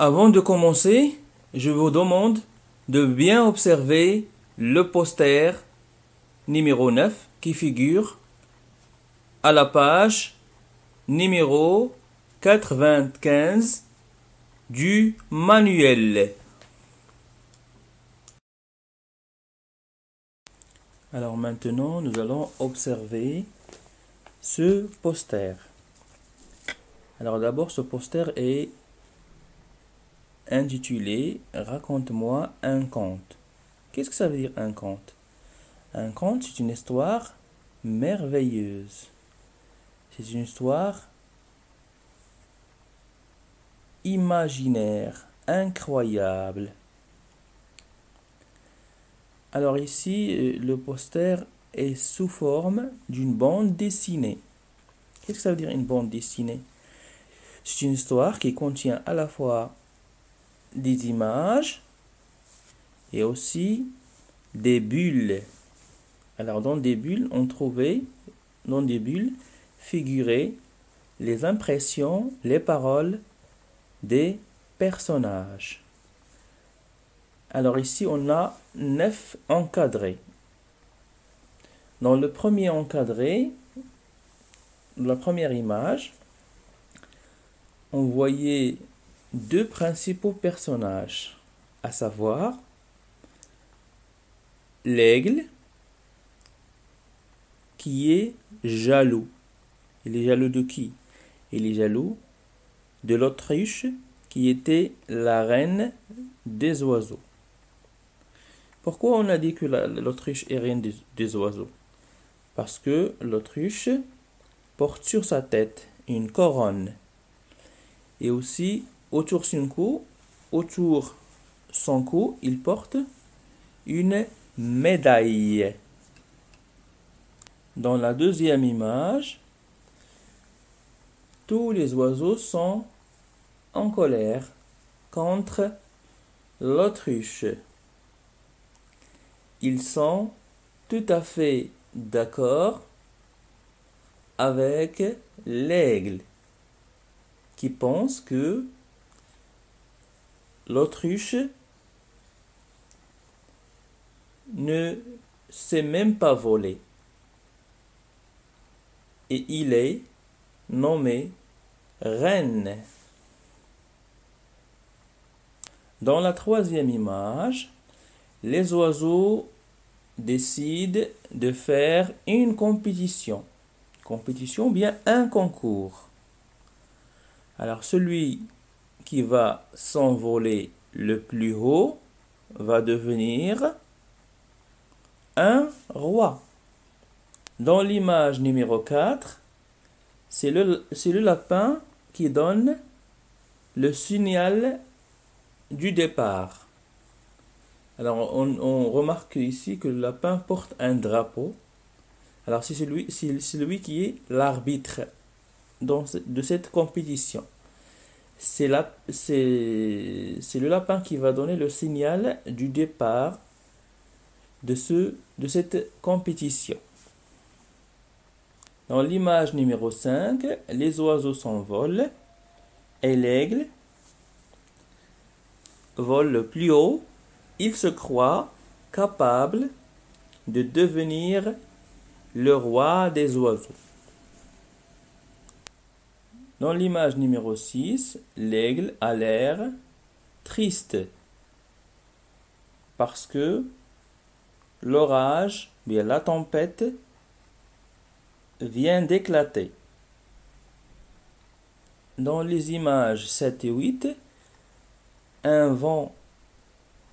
Avant de commencer, je vous demande de bien observer le poster numéro 9 qui figure à la page numéro 95 du manuel. Alors maintenant, nous allons observer ce poster. Alors d'abord, ce poster est intitulé « Raconte-moi un conte ». Qu'est-ce que ça veut dire un conte? Un conte, c'est une histoire merveilleuse. C'est une histoire imaginaire, incroyable. Alors ici, le poster est sous forme d'une bande dessinée. Qu'est-ce que ça veut dire une bande dessinée? C'est une histoire qui contient à la fois des images et aussi des bulles. Alors dans des bulles, dans des bulles figuraient les impressions, les paroles des personnages. Alors ici, on a 9 encadrés. Dans le premier encadré, la première image, on voyait deux principaux personnages, à savoir l'aigle qui est jaloux. Il est jaloux de qui? Il est jaloux de l'autruche qui était la reine des oiseaux. Pourquoi on a dit que l'autruche est reine des oiseaux? Parce que l'autruche porte sur sa tête une couronne. Et aussi, autour son cou, il porte une médaille. Dans la deuxième image, tous les oiseaux sont en colère contre l'autruche. Ils sont tout à fait d'accord avec l'aigle qui pense que l'autruche ne sait même pas voler. Et il est nommé reine. Dans la troisième image, les oiseaux décident de faire une compétition. Compétition ou bien un concours. Alors celui qui va s'envoler le plus haut va devenir un roi. Dans l'image numéro 4, c'est le lapin qui donne le signal du départ. Alors on remarque ici que le lapin porte un drapeau. Alors c'est celui qui est l'arbitre de cette compétition. C'est le lapin qui va donner le signal du départ de cette compétition. Dans l'image numéro 5, les oiseaux s'envolent et l'aigle vole le plus haut. Il se croit capable de devenir le roi des oiseaux. Dans l'image numéro 6, l'aigle a l'air triste parce que l'orage, bien la tempête, vient d'éclater. Dans les images 7 et 8, un vent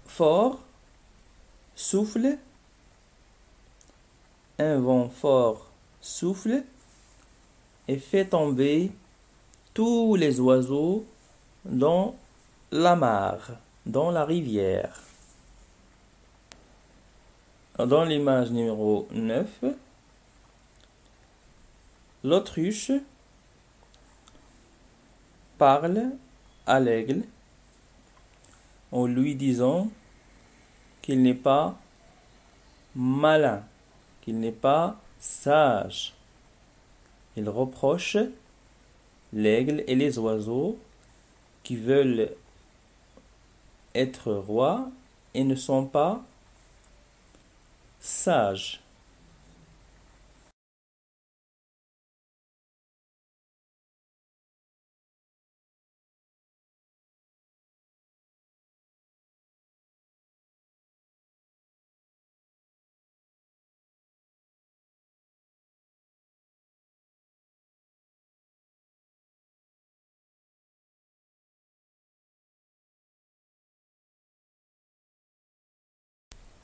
fort souffle. Un vent fort souffle et fait tomber tous les oiseaux dans la mare, dans la rivière. Dans l'image numéro 9, l'autruche parle à l'aigle en lui disant qu'il n'est pas malin, qu'il n'est pas sage. Il reproche l'aigle et les oiseaux qui veulent être rois et ne sont pas sages.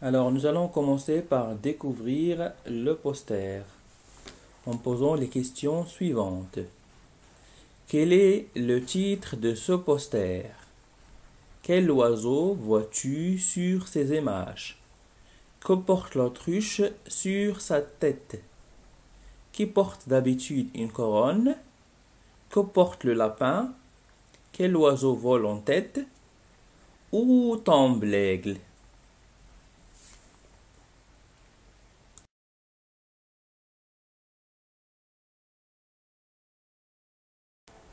Alors, nous allons commencer par découvrir le poster en posant les questions suivantes. Quel est le titre de ce poster? Quel oiseau vois-tu sur ces images? Que porte l'autruche sur sa tête? Qui porte d'habitude une couronne? Que porte le lapin? Quel oiseau vole en tête? Où tombe l'aigle?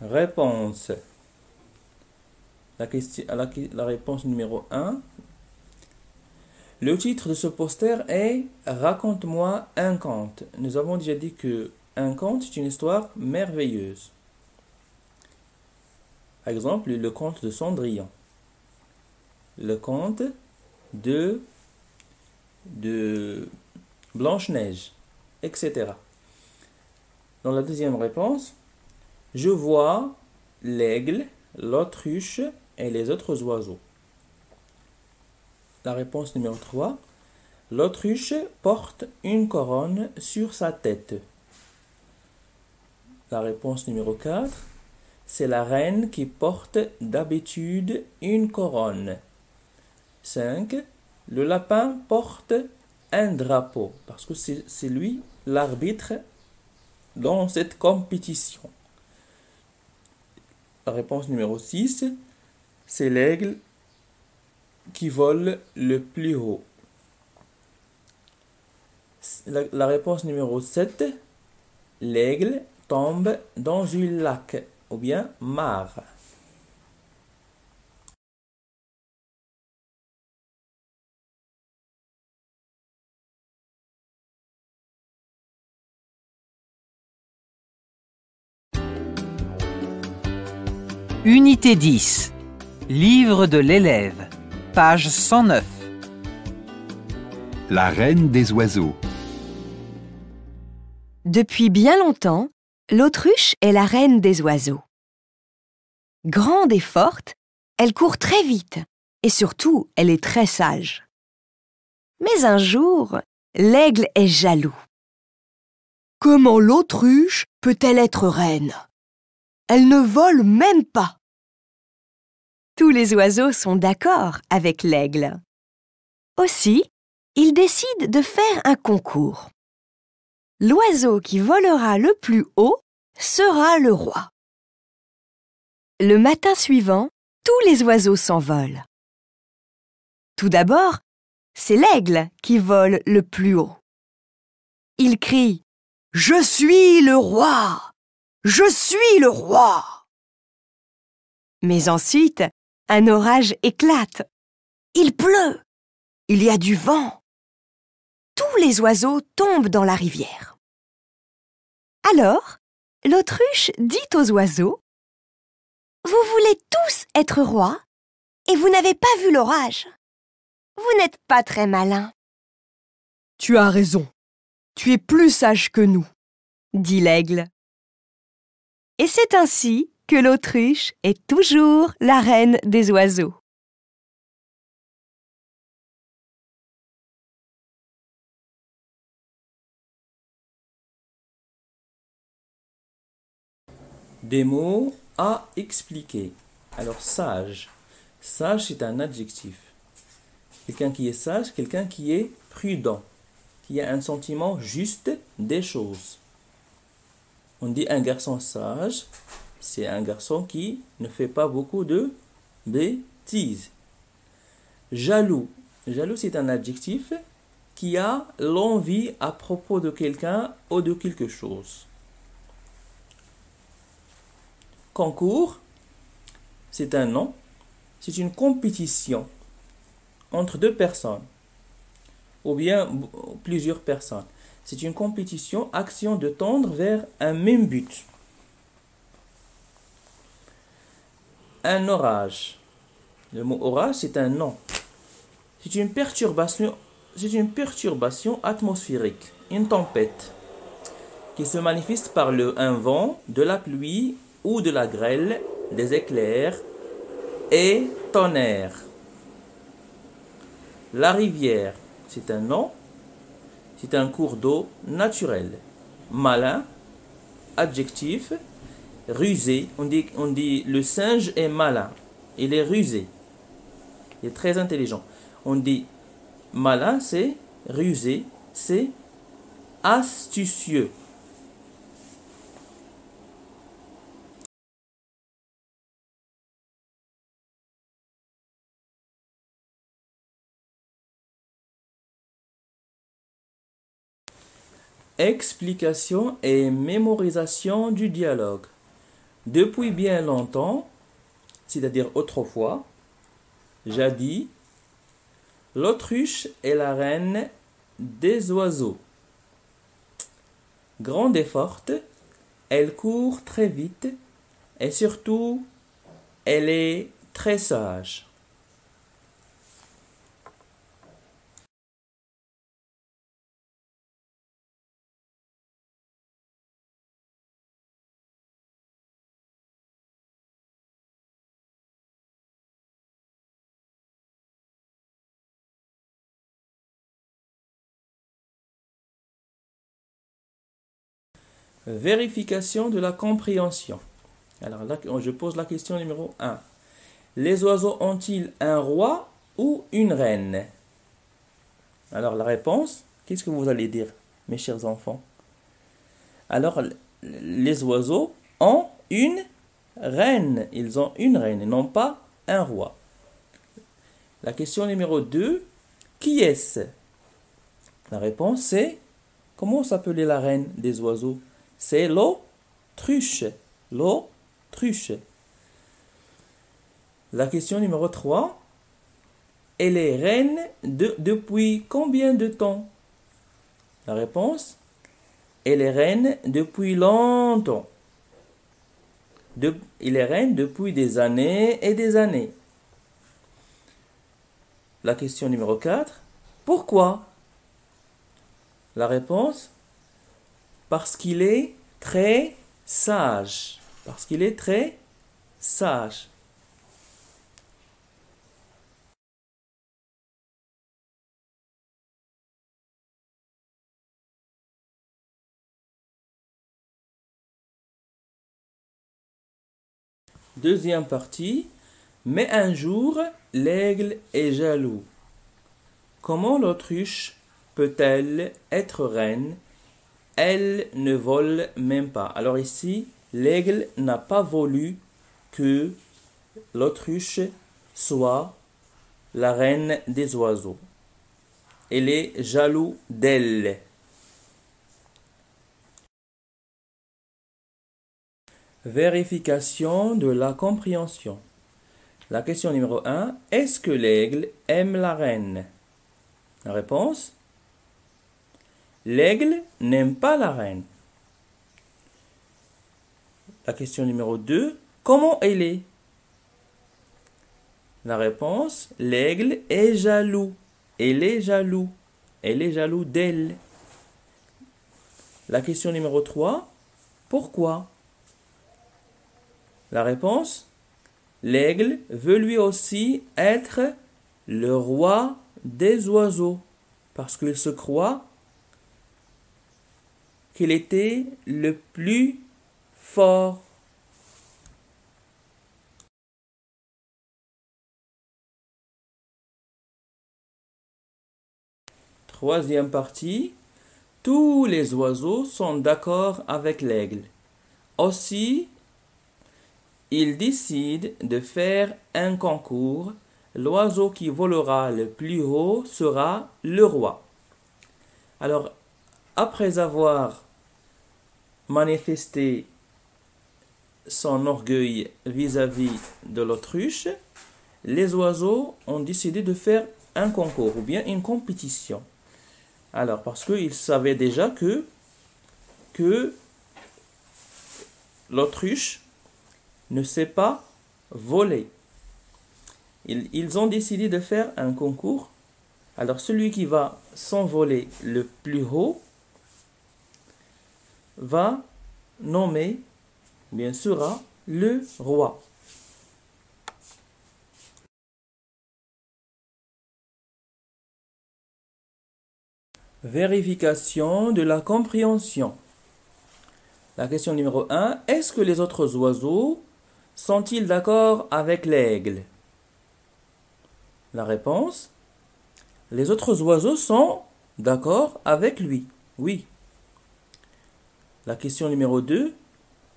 Réponse. La réponse numéro 1. Le titre de ce poster est Raconte-moi un conte. Nous avons déjà dit que un conte est une histoire merveilleuse. Par exemple, le conte de Cendrillon. Le conte de Blanche-Neige, etc. Dans la deuxième réponse, je vois l'aigle, l'autruche et les autres oiseaux. La réponse numéro 3. L'autruche porte une couronne sur sa tête. La réponse numéro 4. C'est la reine qui porte d'habitude une couronne. 5. Le lapin porte un drapeau parce que c'est lui l'arbitre dans cette compétition. La réponse numéro 6, c'est l'aigle qui vole le plus haut. La réponse numéro 7, l'aigle tombe dans un lac ou bien mare. Unité 10. Livre de l'élève. Page 109. La reine des oiseaux. Depuis bien longtemps, l'autruche est la reine des oiseaux. Grande et forte, elle court très vite et surtout, elle est très sage. Mais un jour, l'aigle est jaloux. Comment l'autruche peut-elle être reine? Elle ne vole même pas. Tous les oiseaux sont d'accord avec l'aigle. Aussi, ils décident de faire un concours. L'oiseau qui volera le plus haut sera le roi. Le matin suivant, tous les oiseaux s'envolent. Tout d'abord, c'est l'aigle qui vole le plus haut. Il crie « Je suis le roi ! Je suis le roi !» Mais ensuite, un orage éclate. Il pleut. Il y a du vent. Tous les oiseaux tombent dans la rivière. Alors, l'autruche dit aux oiseaux « Vous voulez tous être rois et vous n'avez pas vu l'orage. Vous n'êtes pas très malins. »« Tu as raison. Tu es plus sage que nous, » dit l'aigle. Et c'est ainsi que l'autruche est toujours la reine des oiseaux. Des mots à expliquer. Alors, sage. Sage, c'est un adjectif. Quelqu'un qui est sage, quelqu'un qui est prudent, qui a un sentiment juste des choses. On dit un garçon sage, c'est un garçon qui ne fait pas beaucoup de bêtises. Jaloux. Jaloux, c'est un adjectif qui a l'envie à propos de quelqu'un ou de quelque chose. Concours, c'est un nom c'est une compétition entre deux personnes ou bien plusieurs personnes. C'est une compétition, action de tendre vers un même but. Un orage. Le mot orage, c'est un nom. C'est une perturbation atmosphérique, une tempête, qui se manifeste par un vent, de la pluie ou de la grêle, des éclairs et tonnerre. La rivière, c'est un nom, c'est un cours d'eau naturel. Malin, adjectif, rusé. On dit le singe est malin, il est rusé, il est très intelligent. On dit malin, c'est rusé, c'est astucieux. Explication et mémorisation du dialogue. Depuis bien longtemps, c'est-à-dire autrefois, jadis, l'autruche est la reine des oiseaux. Grande et forte, elle court très vite et surtout, elle est très sage. Vérification de la compréhension. Alors là, je pose la question numéro 1. Les oiseaux ont-ils un roi ou une reine? Alors la réponse, qu'est-ce que vous allez dire, mes chers enfants? Alors, les oiseaux ont une reine. Ils ont une reine et non pas un roi. La question numéro 2, qui est-ce? La réponse c'est, comment s'appelait la reine des oiseaux? C'est l'autruche. L'autruche. La question numéro 3. Elle est reine depuis combien de temps? La réponse. Elle est reine depuis longtemps. Elle est reine depuis des années et des années. La question numéro 4. Pourquoi? La réponse. Parce qu'il est très sage. Parce qu'il est très sage. Deuxième partie. Mais un jour, l'aigle est jaloux. Comment l'autruche peut-elle être reine? Elle ne vole même pas. Alors ici, l'aigle n'a pas voulu que l'autruche soit la reine des oiseaux. Elle est jaloux d'elle. Vérification de la compréhension. La question numéro 1. Est-ce que l'aigle aime la reine? La réponse. L'aigle n'aime pas la reine. La question numéro 2. Comment elle est? La réponse. L'aigle est jaloux. Elle est jaloux. Elle est jaloux d'elle. La question numéro 3. Pourquoi? La réponse. L'aigle veut lui aussi être le roi des oiseaux. Parce qu'il se croit qu'il était le plus fort. Troisième partie. Tous les oiseaux sont d'accord avec l'aigle. Aussi, ils décident de faire un concours. L'oiseau qui volera le plus haut sera le roi. Alors, après avoir manifesté son orgueil vis-à-vis de l'autruche, les oiseaux ont décidé de faire un concours ou bien une compétition. Alors, parce qu'ils savaient déjà que l'autruche ne sait pas voler. Ils ont décidé de faire un concours. Alors, celui qui va s'envoler le plus haut va nommer, bien sera le roi. Vérification de la compréhension. La question numéro 1. Est-ce que les autres oiseaux sont-ils d'accord avec l'aigle? La réponse. Les autres oiseaux sont d'accord avec lui. Oui. La question numéro 2.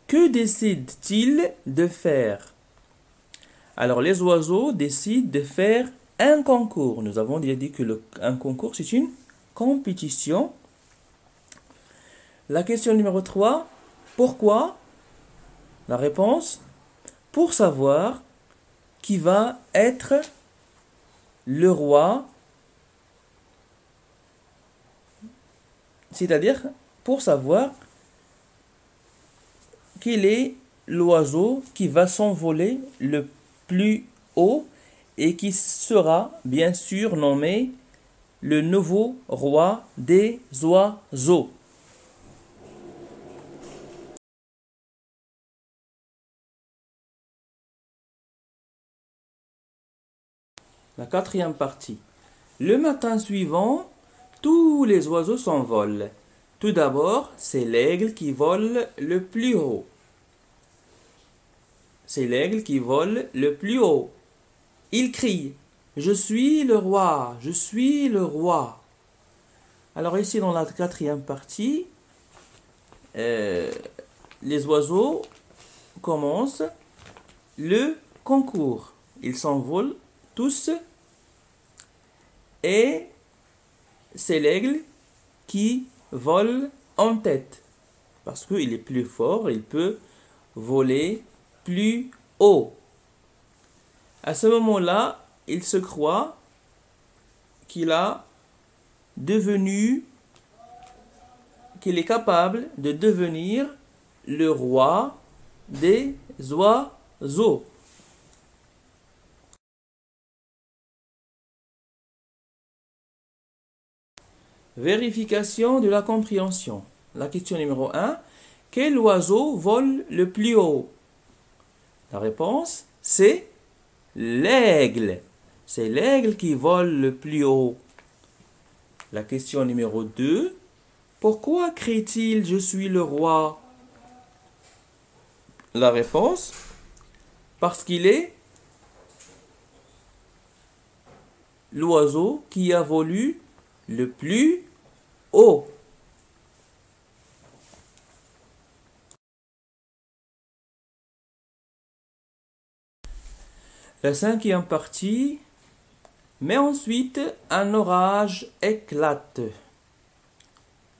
Que décident-ils de faire? Alors, les oiseaux décident de faire un concours. Nous avons déjà dit que un concours, c'est une compétition. La question numéro 3. Pourquoi? La réponse. Pour savoir qui va être le roi. C'est-à-dire, pour savoir quel est l'oiseau qui va s'envoler le plus haut et qui sera bien sûr nommé le nouveau roi des oiseaux. La quatrième partie. Le matin suivant, tous les oiseaux s'envolent. Tout d'abord, c'est l'aigle qui vole le plus haut. C'est l'aigle qui vole le plus haut. Il crie « Je suis le roi, je suis le roi ». Alors ici, dans la quatrième partie, les oiseaux commencent le concours. Ils s'envolent tous et c'est l'aigle qui vole en tête parce qu'il est plus fort, il peut voler plus haut. À ce moment-là, il se croit qu'il est capable de devenir le roi des oiseaux. Vérification de la compréhension. La question numéro 1. Quel oiseau vole le plus haut? La réponse, c'est l'aigle. C'est l'aigle qui vole le plus haut. La question numéro 2. Pourquoi crie-t-il « Je suis le roi » ? La réponse, parce qu'il est l'oiseau qui a volé le plus haut. La cinquième partie. Mais ensuite, un orage éclate.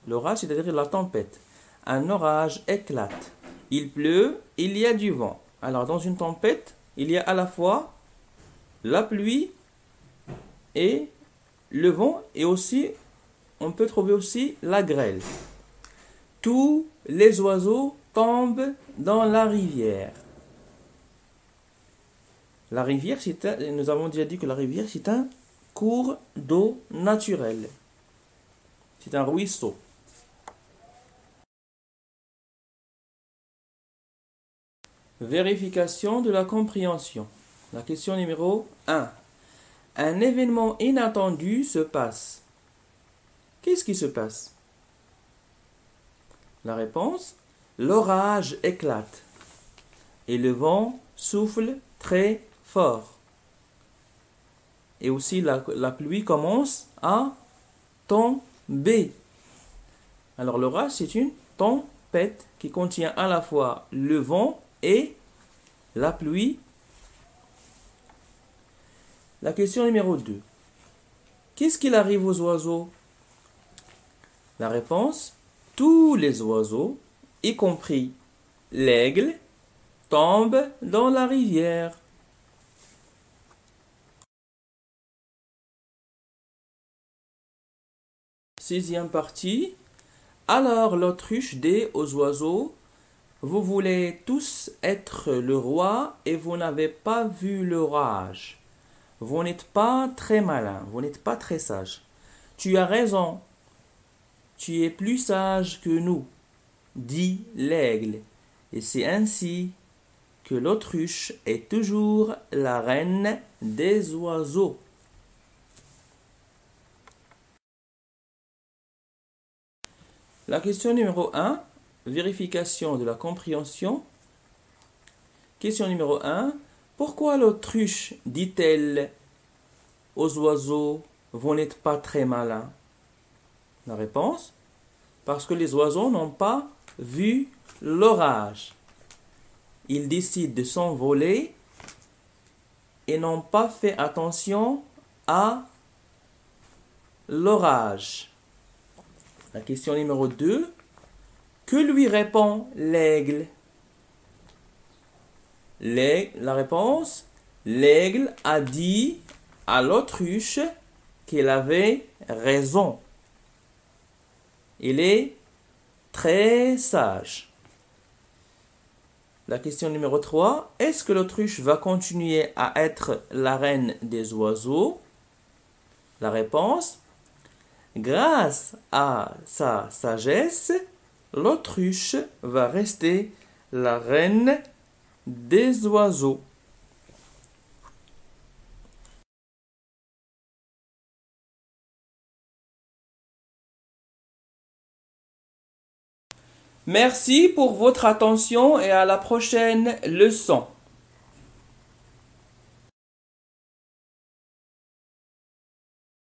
L'orage, c'est-à-dire la tempête. Un orage éclate. Il pleut, il y a du vent. Alors, dans une tempête, il y a à la fois la pluie et le vent, et aussi, on peut trouver aussi la grêle. Tous les oiseaux tombent dans la rivière. La rivière, nous avons déjà dit que la rivière, c'est un cours d'eau naturel. C'est un ruisseau. Vérification de la compréhension. La question numéro 1. Un événement inattendu se passe. Qu'est-ce qui se passe? La réponse, l'orage éclate et le vent souffle très fort. Et aussi la pluie commence à tomber. Alors l'orage, c'est une tempête qui contient à la fois le vent et la pluie. La question numéro 2. Qu'est-ce qu'il arrive aux oiseaux? La réponse, tous les oiseaux, y compris l'aigle, tombent dans la rivière. 6e partie. Alors l'autruche dit aux oiseaux, vous voulez tous être le roi et vous n'avez pas vu l'orage. Vous n'êtes pas très malin, vous n'êtes pas très sage. Tu as raison, tu es plus sage que nous, dit l'aigle. Et c'est ainsi que l'autruche est toujours la reine des oiseaux. La question numéro 1, vérification de la compréhension. Question numéro 1, pourquoi l'autruche dit-elle aux oiseaux, vous n'êtes pas très malins? La réponse, parce que les oiseaux n'ont pas vu l'orage. Ils décident de s'envoler et n'ont pas fait attention à l'orage. La question numéro 2. Que lui répond l'aigle? La réponse, l'aigle a dit à l'autruche qu'elle avait raison. Il est très sage. La question numéro 3. Est-ce que l'autruche va continuer à être la reine des oiseaux? La réponse, grâce à sa sagesse, l'autruche va rester la reine des oiseaux. Merci pour votre attention et à la prochaine leçon.